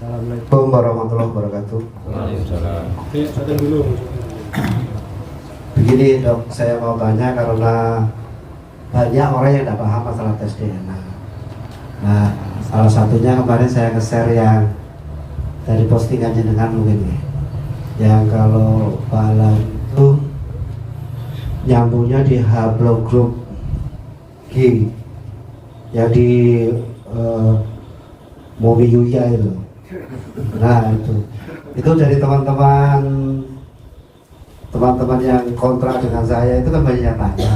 Assalamualaikum warahmatullahi wabarakatuh. Waalaikumsalam. Begini dok, saya mau tanya karena banyak orang yang tidak paham masalah tes DNA. Nah, salah satunya kemarin saya nge-share yang dari postingannya dengan mungkin ya, yang kalau bala itu nyambungnya di haplogroup G, yang di Momi Yuya itu. Nah itu dari teman-teman yang kontra dengan saya itu kan banyak yang tanya,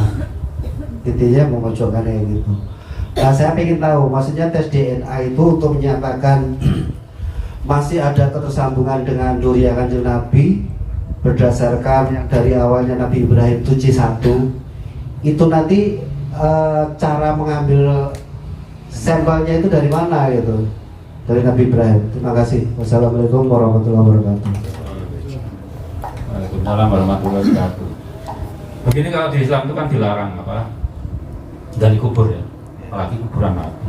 intinya memojokkan kayak gitu. Nah saya ingin tahu, maksudnya tes DNA itu untuk menyatakan masih ada ketersambungan dengan Dzurriyyah Kanjeng Nabi berdasarkan yang dari awalnya Nabi Ibrahim itu C1, itu nanti cara mengambil sampelnya itu dari mana gitu, dari Nabi Ibrahim. Terima kasih. Wassalamualaikum warahmatullahi wabarakatuh. Waalaikumsalam warahmatullahi wabarakatuh. Begini, kalau di Islam itu kan dilarang apa? Gali kubur ya, apalagi kuburan Nabi.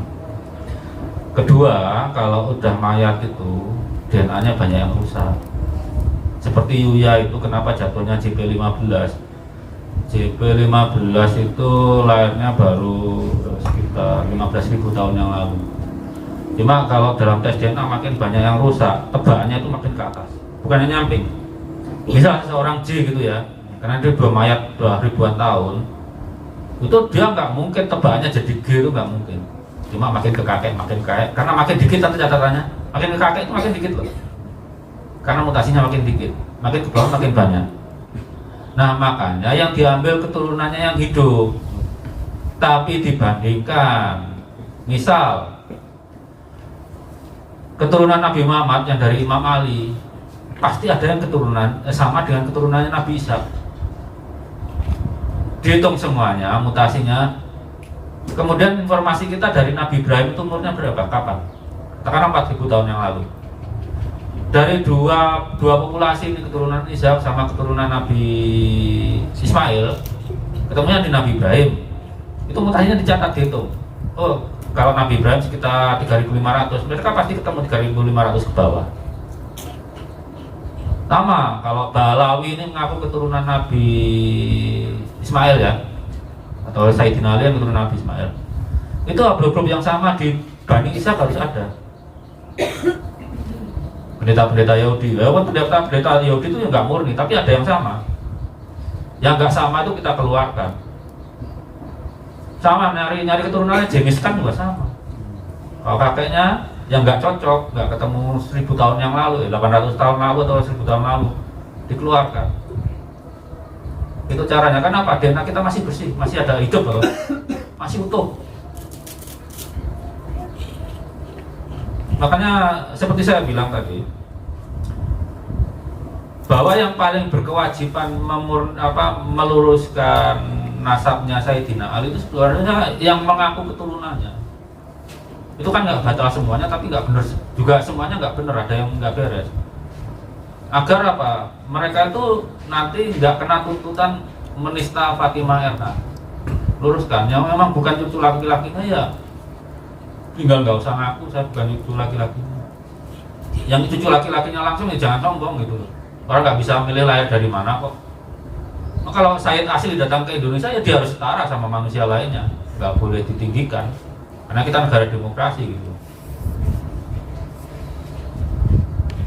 Kedua, kalau udah mayat itu DNA-nya banyak yang rusak. Seperti Yuya itu kenapa jatuhnya JP15? JP15 itu lahirnya baru sekitar 15.000 tahun yang lalu. Cuma kalau dalam tes DNA makin banyak yang rusak, tebakannya itu makin ke atas, bukannya nyamping. Misal seorang J gitu ya, karena dia dua mayat 2 ribuan tahun, itu dia nggak mungkin tebakannya jadi G, itu nggak mungkin. Cuma makin ke kakek, karena makin dikit nanti catatannya, makin ke kakek itu makin dikit loh, karena mutasinya makin dikit, makin ke bawah makin banyak. Nah makanya yang diambil keturunannya yang hidup. Tapi dibandingkan misal keturunan Nabi Muhammad yang dari Imam Ali, pasti ada yang keturunan sama dengan keturunannya Nabi Isa. Dihitung semuanya mutasinya. Kemudian informasi kita dari Nabi Ibrahim itu umurnya berapa? Kapan? Katakanlah 4.000 tahun yang lalu. Dari dua populasi ini, keturunan Ishak sama keturunan Nabi Ismail, ketemunya di Nabi Ibrahim. Itu mutasinya dicatat, dihitung. Oh, kalau Nabi Ibrahim sekitar 3.500, mereka pasti ketemu 3.500 ke bawah. Sama kalau Balawi ini mengaku keturunan Nabi Ismail ya, atau Sayyidina Ali yang keturunan Nabi Ismail. Itu grup yang sama di Bani Ishak harus ada. Pendeta-pendeta Yahudi, pendeta Yahudi itu nggak murni, tapi ada yang sama. Yang nggak sama itu kita keluarkan. Sama nyari keturunannya Genghis Khan juga sama. Kalau kakeknya yang nggak cocok, nggak ketemu 1000 tahun yang lalu, 800 tahun lalu atau 1000 tahun lalu, dikeluarkan. Itu caranya. Kenapa? DNA kita masih bersih, masih ada hidup loh, masih utuh. Makanya seperti saya bilang tadi, bahwa yang paling berkewajiban meluruskan nasabnya Sayyidina Ali itu sebenarnya yang mengaku keturunannya. Itu kan nggak batal semuanya, tapi nggak benar juga semuanya, nggak benar, ada yang nggak beres. Agar apa? Mereka itu nanti nggak kena tuntutan menista Fatimah RK. Luruskan, yang memang bukan cucu laki-lakinya ya tinggal nggak usah ngaku saya bukan cucu laki-lakinya. Yang cucu laki-lakinya langsung ya jangan sombong gitu loh. Orang nggak bisa milih lahir dari mana kok. Nah, kalau Sayyid asli datang ke Indonesia ya dia harus setara sama manusia lainnya, nggak boleh ditinggikan karena kita negara demokrasi gitu.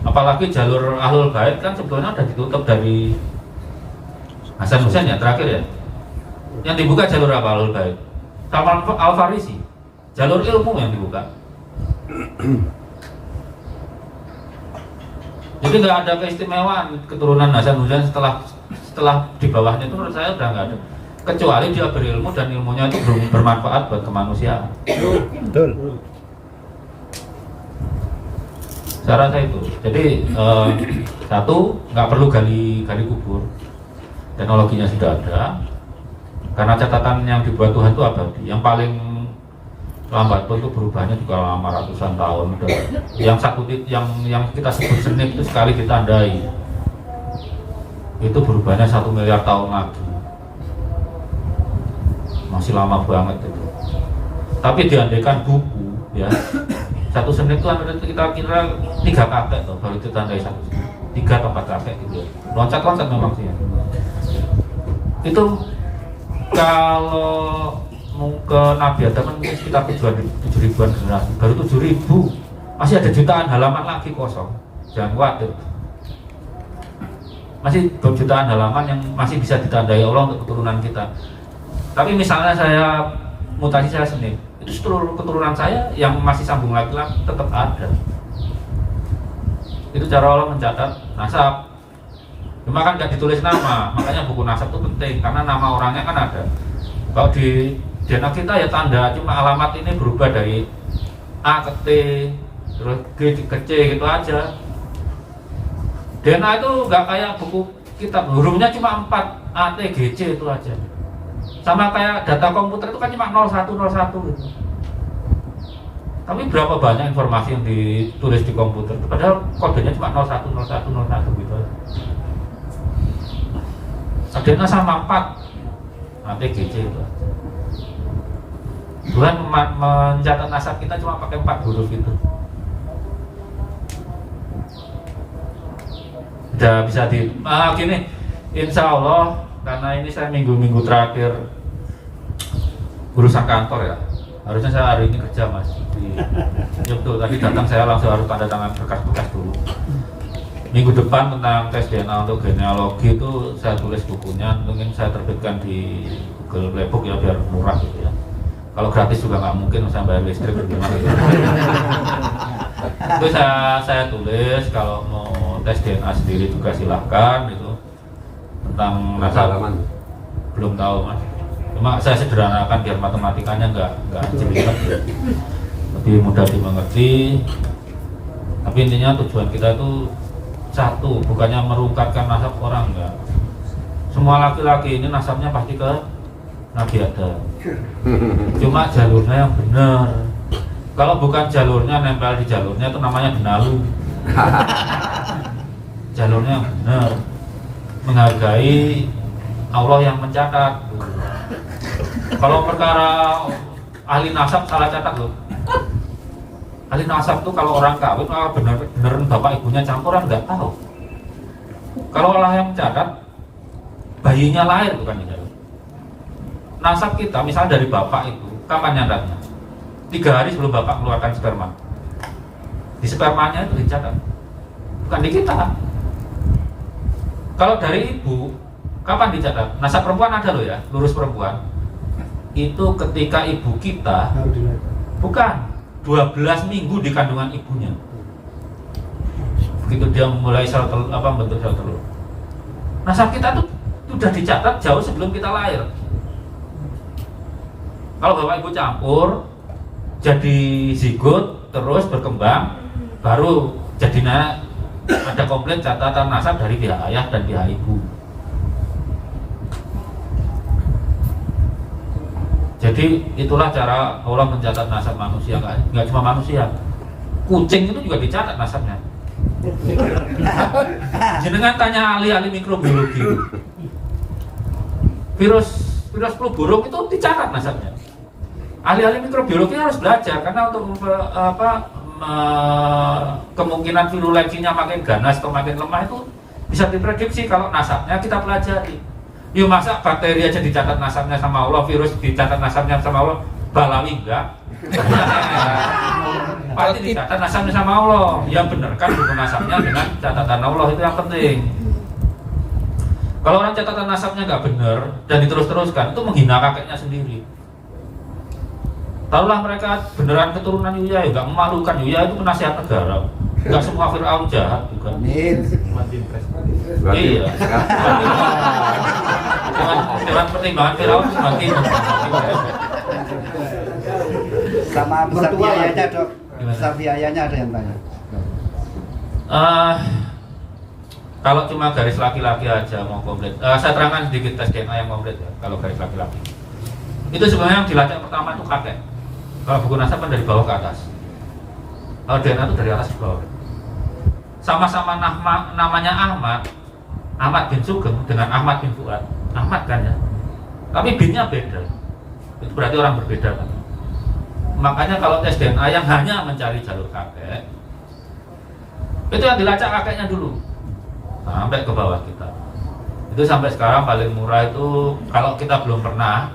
Apalagi jalur Ahlul Bait kan sebetulnya udah ditutup dari Hasan Hussein ya terakhir ya. Yang dibuka jalur apa Ahlul Bait? Salman Al Farisi. Jalur ilmu yang dibuka. Jadi nggak ada keistimewaan keturunan Hasan Hussein setelah di bawahnya itu menurut saya udah nggak ada. Kecuali dia berilmu dan ilmunya itu bermanfaat buat kemanusiaan. Betul. Saya rasa itu. Jadi satu, nggak perlu gali kubur. Teknologinya sudah ada. Karena catatan yang dibuat Tuhan itu abadi. Yang paling lambat pun itu berubahnya juga lama ratusan tahun. Yang kita sebut senit itu sekali ditandai itu berubahnya 1 miliar tahun lagi. Masih lama banget itu. Tapi diandaikan buku ya Satu senit itu kita kira 3 kakek tuh baru ditandai satu senit. 3 atau 4 kakek gitu ya. Loncat-loncat memang sih ya. Itu kalau ke Nabi Adam kan mungkin sekitar 7.000-an generasi, baru 7.000 masih ada jutaan halaman lagi kosong. Jangan khawatir, masih jutaan halaman yang masih bisa ditandai Allah untuk keturunan kita. Tapi misalnya saya mutasi saya sendiri, itu seluruh keturunan saya yang masih sambung laki-laki tetap ada. Itu cara Allah mencatat nasab. Cuma kan nggak ditulis nama, makanya buku nasab itu penting karena nama orangnya kan ada. Kalau di DNA kita ya tanda, cuma alamat ini berubah dari A ke T, terus G ke C gitu aja. DNA itu nggak kayak buku kitab, hurufnya cuma 4, A, T, G, C itu aja. Sama kayak data komputer itu kan cuma 0101 gitu. Tapi berapa banyak informasi yang ditulis di komputer, padahal kodenya cuma 010101 gitu aja. DNA sama 4, A, T, G, C itu aja. Tuhan mencatat nasab kita cuma pakai 4 huruf itu. Udah bisa gini, insya Allah karena ini saya minggu-minggu terakhir urusan kantor ya, harusnya saya hari ini kerja mas di betul, tadi datang saya langsung harus tanda tangan berkas-berkas dulu. Minggu depan tentang tes DNA untuk genealogi itu saya tulis bukunya, mungkin saya terbitkan di Google Playbook ya biar murah gitu ya. Kalau gratis juga nggak mungkin, saya bayar listrik bagaimana gitu. Itu saya tulis, kalau mau tes DNA sendiri juga silahkan gitu. Tentang nasab belum tahu mas. Cuma saya sederhanakan biar matematikanya nggak jelimet ya. Lebih mudah dimengerti. Tapi intinya tujuan kita itu satu, bukannya merungkatkan nasab orang enggak. Semua laki-laki ini nasabnya pasti ke Nabi Adam. Cuma jalurnya yang benar. Kalau bukan jalurnya nempel di jalurnya itu namanya benalu. Jalurnya yang benar, menghargai Allah yang mencatat. Kalau perkara ahli nasab salah catat loh. Ahli nasab tuh kalau orang kawin bener bapak ibunya campuran nggak tahu. Kalau Allah yang mencatat, bayinya lahir bukan di dalam. Nasab kita misalnya dari bapak itu kapan nyadatnya? 3 hari sebelum bapak keluarkan sperma. Di spermanya itu dicatat, bukan di kita. Kalau dari ibu, kapan dicatat? Nasab perempuan ada loh ya, lurus perempuan. Itu ketika ibu kita, bukan 12 minggu di kandungan ibunya. Begitu dia mulai bentuk sel telur. Nasab kita tuh sudah dicatat jauh sebelum kita lahir. Kalau bapak ibu campur, jadi zigot, terus berkembang, baru jadinya ada komplit catatan nasab dari pihak ayah dan pihak ibu. Jadi itulah cara Allah mencatat nasab manusia, nggak cuma manusia, kucing itu juga dicatat nasabnya. Jenengan tanya ahli-ahli mikrobiologi, virus flu burung itu dicatat nasabnya. Ahli-ahli mikrobiologi harus belajar karena untuk kemungkinan virulensinya makin ganas atau makin lemah itu bisa diprediksi kalau nasabnya kita pelajari. Yuk masa bakteri aja dicatat nasabnya sama Allah, virus dicatat nasabnya sama Allah, balawi enggak? Pasti dicatat nasabnya sama Allah. Ya benar kan buku nasabnya dengan catatan Allah, itu yang penting. Kalau orang catatan nasabnya nggak benar dan diterus-teruskan, itu menghina kakeknya sendiri. Taruhlah mereka beneran keturunan Yuya, nggak memalukan. Yuya itu penasihat negara. Nggak semua Fir'aun jahat juga. Iya. Dengan pertimbangan Fir'aun semakin. Sama besar biayanya dok. Besar biayanya ada yang tanya. Kalau cuma garis laki-laki aja mau komplit. Saya terangkan sedikit tes DNA yang komplit ya. Kalau garis laki-laki. Itu sebenarnya yang dilacak pertama itu kakek. Kalau buku nasab kan dari bawah ke atas. Kalau DNA itu dari atas ke bawah. Sama-sama namanya Ahmad bin Sugeng dengan Ahmad bin Fuad. Ahmad kan ya. Tapi binnya beda. Itu berarti orang berbeda kan. makanya kalau tes DNA yang hanya mencari jalur kakek, itu yang dilacak kakeknya dulu sampai ke bawah kita. Itu sampai sekarang paling murah itu kalau kita belum pernah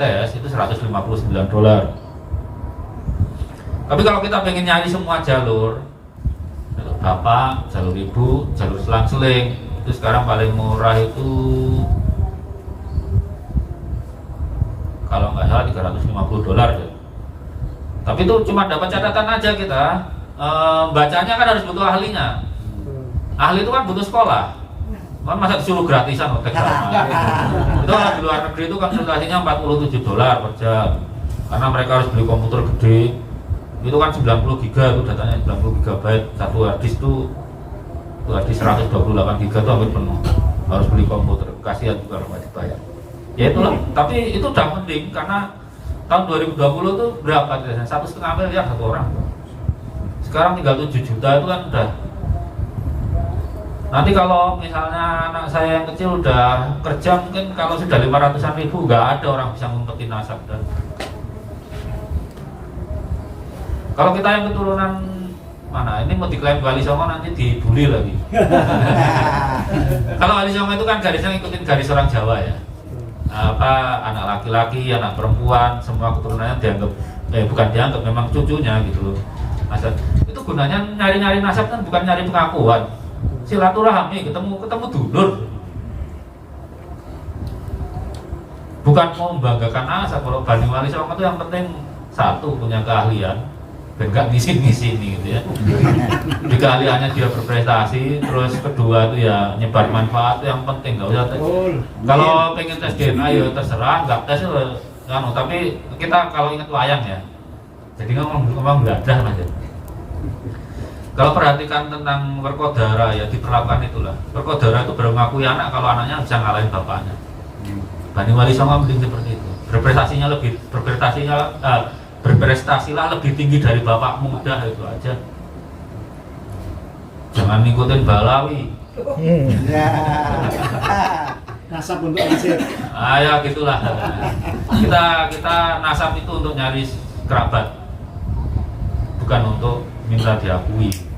tes itu $159. Tapi kalau kita pengen nyari semua jalur bapak, jalur ibu, jalur selang-seling, itu sekarang paling murah itu kalau nggak salah $350 ya. Tapi itu cuma dapat catatan aja kita. Bacanya kan harus butuh ahlinya. Ahli itu kan butuh sekolah. Kan masa disuruh gratisan otek sama. Itu orang di luar negeri itu konsultasinya $47 per jam. Karena mereka harus beli komputer gede. Itu kan 90 giga itu datanya 90 GB. Satu harddisk itu hard disk 128 giga itu hampir penuh. Harus beli komputer. Kasihan juga nggak dibayar. Ya itulah. Tapi itu udah penting karena tahun 2020 itu berapa biasanya? 1,5 miliar satu orang. Sekarang tinggal 7 juta itu kan udah. Nanti kalau misalnya anak saya yang kecil udah kerja mungkin kalau sudah 500-an ribu nggak ada orang bisa ngumpetin nasab. Dan kalau kita yang keturunan mana ini mau diklaim Wali Songo nanti dibully lagi. Kalau Wali Songo itu kan garisnya ngikutin garis orang Jawa ya. Apa anak laki-laki, anak perempuan, semua keturunannya dianggap bukan dianggap memang cucunya gitu loh. Nasab itu gunanya nyari-nyari nasab kan bukan nyari pengakuan. Silaturahmi, ketemu dulur. Bukan mau membanggakan nasab. Kalau Bani Wali Songo itu yang penting satu punya keahlian, dan gak ngisi-ngisi gitu ya. Di keahliannya dia berprestasi, terus kedua itu ya nyebar manfaat itu yang penting, gak usah tes. Kalau pengen tes DNA ya terserah, gak tes kan. Tapi kita kalau ingat wayang ya, jadi ngomong beladah aja. Kalau perhatikan tentang Werkodara ya diperlakukan itulah. Werkodara itu mengakui anak kalau anaknya bisa ngalahin bapaknya. Bani Wali Songo mending seperti itu. Berprestasilah lebih tinggi dari bapakmu, udah itu aja. Jangan ngikutin Balawi. Nasab untuk nasib. Ya gitulah. Kita nasab itu untuk nyari kerabat, bukan untuk minta diakui.